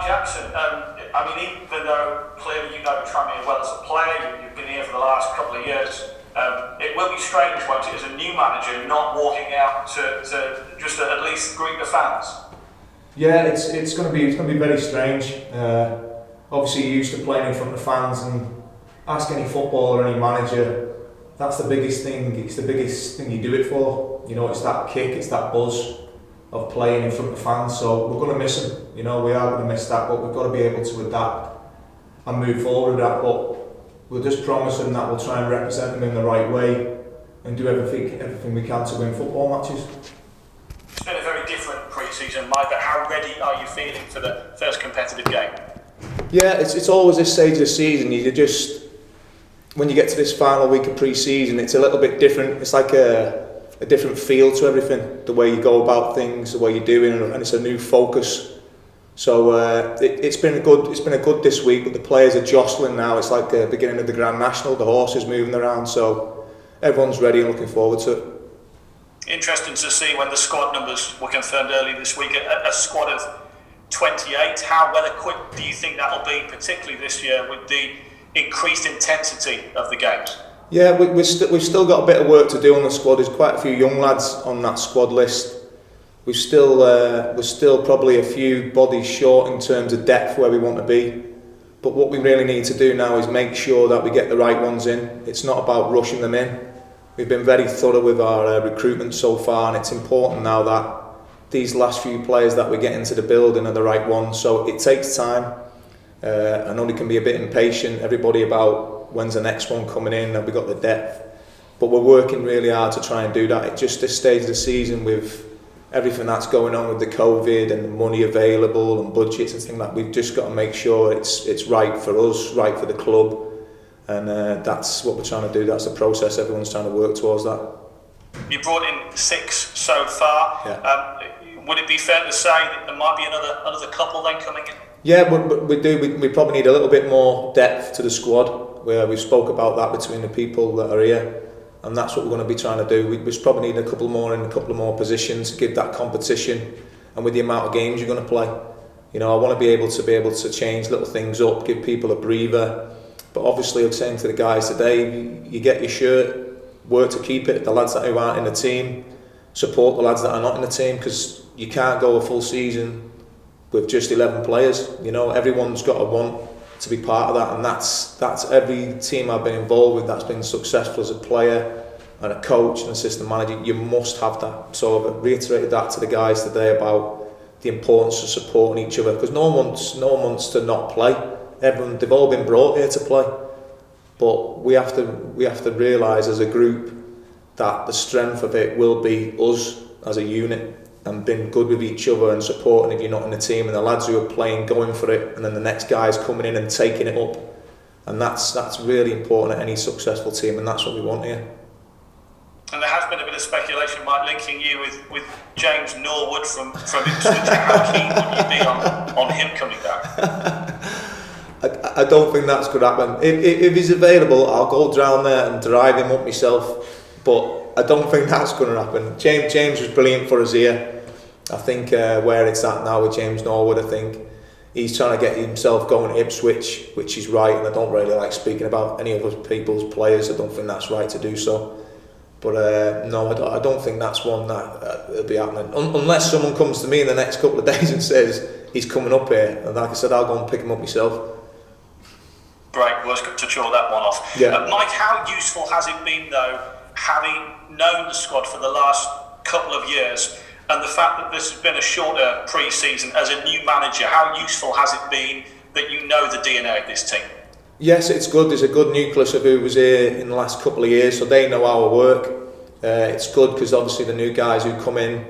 Mike Jackson, I mean, even though clearly you know Tranmere well as a player, you've been here for the last couple of years, it will be strange, won't it, as a new manager not walking out to just at least greet the fans? Yeah, it's going to be very strange. Obviously, you're used to playing in front of fans, and ask any footballer, any manager, that's the biggest thing. It's the biggest thing you do it for. You know, it's that kick, it's that buzz of playing in front of fans. So we're going to miss them. You know, we are going to miss that, but we've got to be able to adapt and move forward with that. But we'll just promise them that we'll try and represent them in the right way and do everything we can to win football matches. It's been a very different pre-season, Mike, but how ready are you feeling for the first competitive game? Yeah, it's always this stage of the season. You just, when you get to this final week of pre-season, it's a little bit different. It's like a different feel to everything, the way you go about things, the way you're doing, and it's a new focus. So it's been a good this week, but the players are jostling now. It's like the beginning of the Grand National. The horses moving around, so everyone's ready and looking forward to it. Interesting to see when the squad numbers were confirmed early this week. A squad of 28. How well equipped do you think that'll be, particularly this year with the increased intensity of the games? Yeah, we've still got a bit of work to do on the squad. There's quite a few young lads on that squad list. We're still probably a few bodies short in terms of depth where we want to be. But what we really need to do now is make sure that we get the right ones in. It's not about rushing them in. We've been very thorough with our recruitment so far, and it's important now that these last few players that we get into the building are the right ones. So it takes time. I know they can be a bit impatient, everybody, about when's the next one coming in, have we got the depth. But we're working really hard to try and do that. At just this stage of the season, with everything that's going on with the COVID and the money available and budgets and things like that, we've just got to make sure it's right for us, right for the club. And that's what we're trying to do. That's the process. Everyone's trying to work towards that. You brought in 6 so far. Yeah. Would it be fair to say that there might be another couple then coming in? Yeah, we do. We probably need a little bit more depth to the squad. Where we spoke about that between the people that are here, and that's what we're going to be trying to do. We probably need a couple more in a couple of more positions to give that competition, and with the amount of games you're going to play, you know, I want to be able to change little things up, give people a breather. But obviously, I'm saying to the guys today, you get your shirt, work to keep it. The lads that aren't in the team, support the lads that are not in the team, because you can't go a full season with just 11 players. You know, everyone's got to want to be part of that, and that's every team I've been involved with that's been successful as a player and a coach and assistant manager. You must have that. So I've reiterated that to the guys today about the importance of supporting each other, because no one wants to not play. They've all been brought here to play, but we have to realise as a group that the strength of it will be us as a unit, and being good with each other and supporting if you're not in the team, and the lads who are playing going for it, and then the next guys coming in and taking it up, and that's really important at any successful team, and that's what we want here. And there has been a bit of speculation, Mike, linking you with James Norwood from Ipswich. How keen would you be on him coming back? I don't think that's going to happen. If he's available, I'll go down there and drive him up myself, but I don't think that's going to happen. James was brilliant for us here. I think where it's at now with James Norwood, I think he's trying to get himself going to Ipswich, which is right, and I don't really like speaking about any other people's players. I don't think that's right to do so. But no, I don't think that's one that will be happening. Unless someone comes to me in the next couple of days and says he's coming up here, and like I said, I'll go and pick him up myself. Great, well, it's good to draw that one off. Yeah. Mike, how useful has it been, though, having known the squad for the last couple of years, and the fact that this has been a shorter pre-season as a new manager, how useful has it been that you know the DNA of this team? Yes, it's good. There's a good nucleus of who was here in the last couple of years, so they know our work. It's good because obviously the new guys who come in,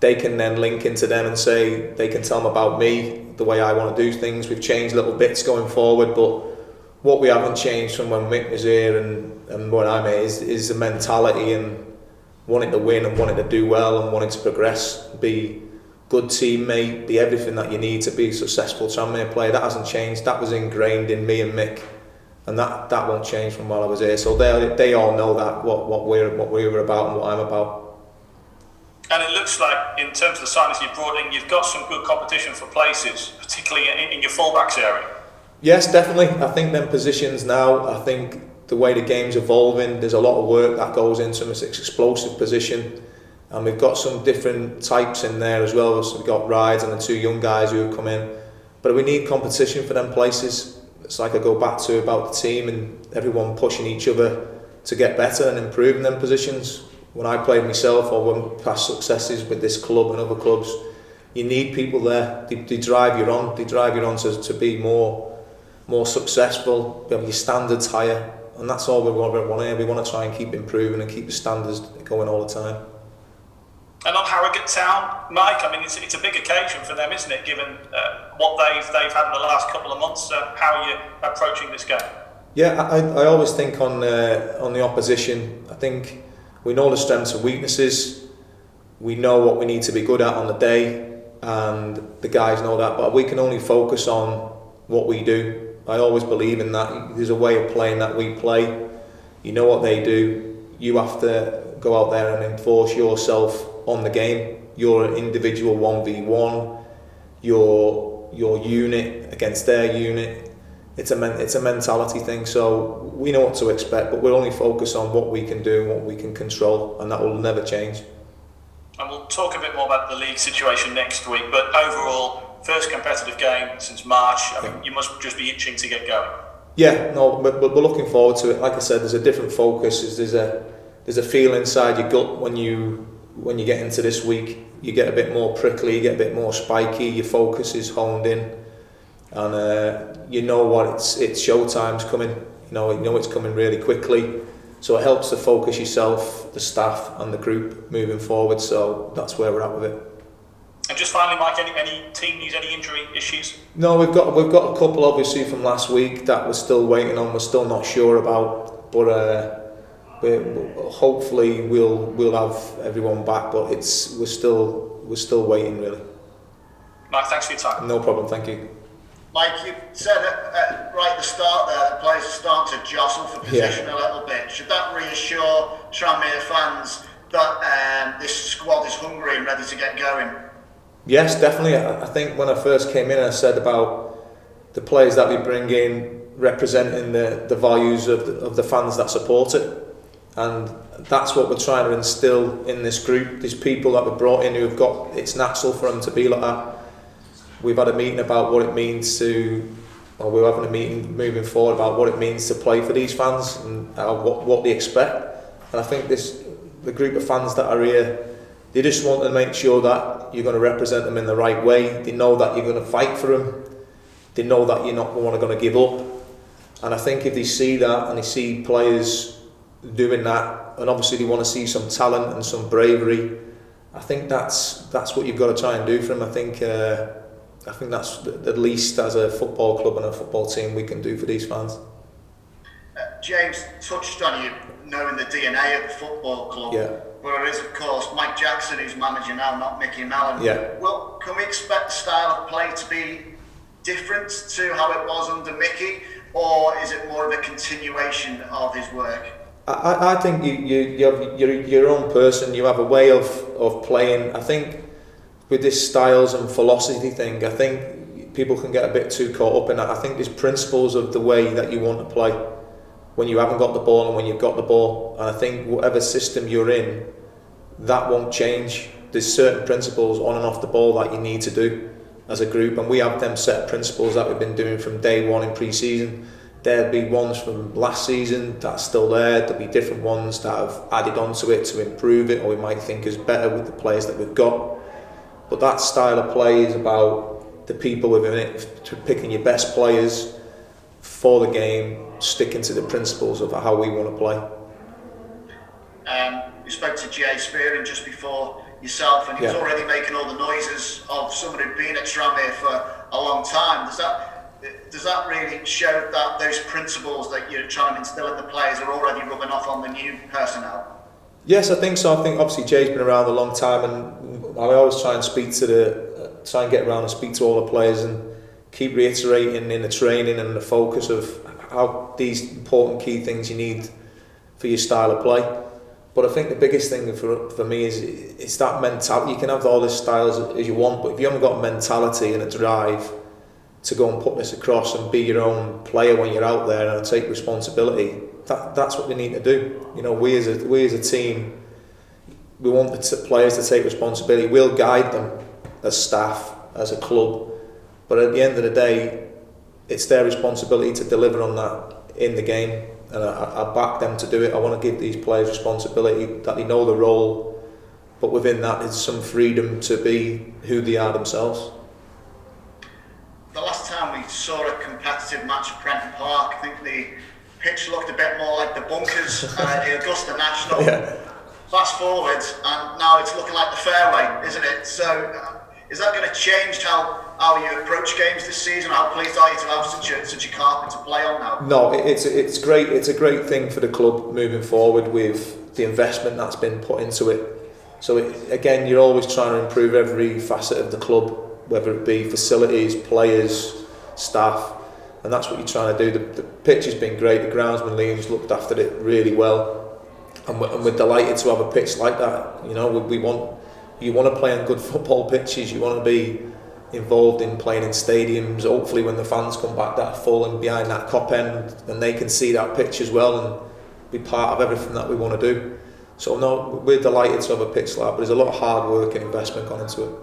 they can then link into them and say, they can tell them about me, the way I want to do things. We've changed little bits going forward, but what we haven't changed from when Mick was here and what I'm here is the mentality and wanting to win and wanting to do well and wanting to progress, be good teammate, be everything that you need to be a successful Tranmere player. That hasn't changed. That was ingrained in me and Mick, and that won't change from while I was here. So they all know that what we were about and what I'm about. And it looks like, in terms of the signings you've brought in, you've got some good competition for places, particularly in your fullbacks area. Yes, definitely. I think them positions now, I think the way the game's evolving, there's a lot of work that goes into this explosive position. And we've got some different types in there as well. So we've got Rides and the two young guys who have come in. But we need competition for them places. It's like I go back to about the team and everyone pushing each other to get better and improving them positions. When I played myself or when past successes with this club and other clubs, you need people there. They drive you on. They drive you on to be more successful, have your standards higher. And that's all we want here. We want to try and keep improving and keep the standards going all the time. And on Harrogate Town, Mike, I mean, it's a big occasion for them, isn't it, given what they've had in the last couple of months? How are you approaching this game? Yeah, I always think on the opposition, I think we know the strengths and weaknesses, we know what we need to be good at on the day, and the guys know that, but we can only focus on what we do. I always believe in that. There's a way of playing that we play. You know what they do. You have to go out there and enforce yourself on the game. Your individual 1v1, your unit against their unit. It's a mentality thing. So we know what to expect, but we'll only focus on what we can do and what we can control, and that will never change. And we'll talk a bit more about the league situation next week, but overall, first competitive game since March. I mean, you must just be itching to get going. Yeah, no, but we're looking forward to it. Like I said, there's a different focus. There's a feel inside your gut when you get into this week. You get a bit more prickly, you get a bit more spiky. Your focus is honed in, and you know what it's showtime's coming. You know it's coming really quickly. So it helps to focus yourself, the staff, and the group moving forward. So that's where we're at with it. And just finally, Mike, any team news, any injury issues? No, we've got a couple obviously from last week that we're still waiting on. We're still not sure about, but hopefully we'll have everyone back. But we're still waiting really. Mike, thanks for your time. No problem, thank you. Mike, you said right at the start there that players are starting to jostle for position a little bit. Should that reassure Tranmere fans that this squad is hungry and ready to get going? Yes, definitely. I think when I first came in, I said about the players that we bring in representing the values of the fans that support it, and that's what we're trying to instill in this group. These people that we brought in who have got, it's natural for them to be like that. We've had a meeting about what it means we're having a meeting moving forward about what it means to play for these fans and what they expect. And I think the group of fans that are here, they just want to make sure that you're going to represent them in the right way. They know that you're going to fight for them. They know that you're not going to give up. And I think if they see that and they see players doing that, and obviously they want to see some talent and some bravery, I think that's what you've got to try and do for them. I think that's the least as a football club and a football team we can do for these fans. James touched on you knowing the DNA of the football club. Yeah. Where it is, of course, Mike Jackson who's manager now, not Mickey and Allen. Yeah. Well, can we expect the style of play to be different to how it was under Mickey, or is it more of a continuation of his work? I think you have your own person. You have a way of playing. I think with this styles and philosophy thing, I think people can get a bit too caught up in that. I think there's principles of the way that you want to play when you haven't got the ball and when you've got the ball. And I think whatever system you're in, that won't change. There's certain principles on and off the ball that you need to do as a group, and we have them set principles that we've been doing from day one in pre-season. There'll be ones from last season that's still there. There'll be different ones that have added onto it to improve it, or we might think is better with the players that we've got. But that style of play is about the people within it, picking your best players for the game, sticking to the principles of how we want to play. We spoke to Jay Spearing just before yourself, and he was already making all the noises of someone who'd been at Tranmere for a long time. Does that really show that those principles that you're trying to instill in the players are already rubbing off on the new personnel? Yes, I think so. I think obviously Jay's been around a long time, and I always try and get around and speak to all the players and keep reiterating in the training and the focus of how these important key things you need for your style of play. But I think the biggest thing for me is it's that mentality. You can have all the styles as you want, but if you haven't got a mentality and a drive to go and put this across and be your own player when you're out there and take responsibility, that's what we need to do. You know, we as a team, we want the players to take responsibility. We'll guide them as staff, as a club, but at the end of the day, it's their responsibility to deliver on that in the game, and I back them to do it. I want to give these players responsibility, that they know the role, but within that is some freedom to be who they are themselves. The last time we saw a competitive match at Prenton Park, I think the pitch looked a bit more like the bunkers at the Augusta National. Yeah. Fast forward, and now it's looking like the fairway, isn't it? So, is that going to change how you approach games this season? How pleased are you to have such a carpet to play on now? No, it's great. It's a great thing for the club moving forward with the investment that's been put into it. So again, you're always trying to improve every facet of the club, whether it be facilities, players, staff, and that's what you're trying to do. The pitch has been great. The groundsman Liam's looked after it really well. And we're delighted to have a pitch like that. You know, you want to play on good football pitches. You want to be involved in playing in stadiums. Hopefully, when the fans come back that full and behind that cop end, and they can see that pitch as well and be part of everything that we want to do. So no, we're delighted to have a pitch like that. But there's a lot of hard work and investment gone into it.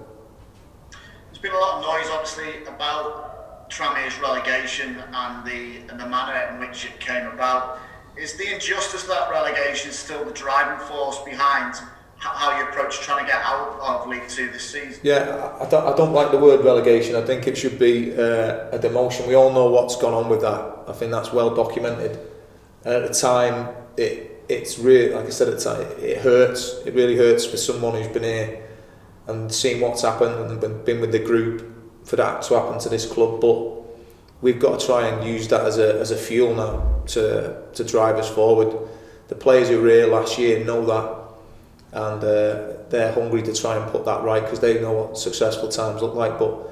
There's been a lot of noise, obviously, about Tranmere's relegation and the manner in which it came about. Is the injustice of that relegation still the driving force behind how you approach trying to get out of League Two this season? Yeah, I don't like the word relegation. I think it should be a demotion. We all know what's gone on with that. I think that's well documented. And at the time, it's really, like I said at the time, it hurts. It really hurts for someone who's been here and seen what's happened and been with the group for that to happen to this club. But we've got to try and use that as a fuel now to drive us forward. The players who were here last year know that, and they're hungry to try and put that right because they know what successful times look like. But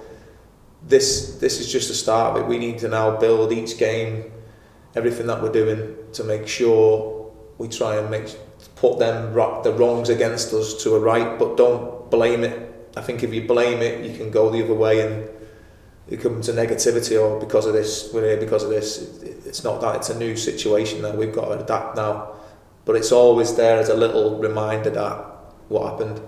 this is just the start of it. We need to now build each game, everything that we're doing, to make sure we try and put the wrongs against us to a right, but don't blame it. I think if you blame it, you can go the other way and it comes to negativity, or because of this, we're here because of this. It's not that, it's a new situation that we've got to adapt now. But it's always there as a little reminder that what happened.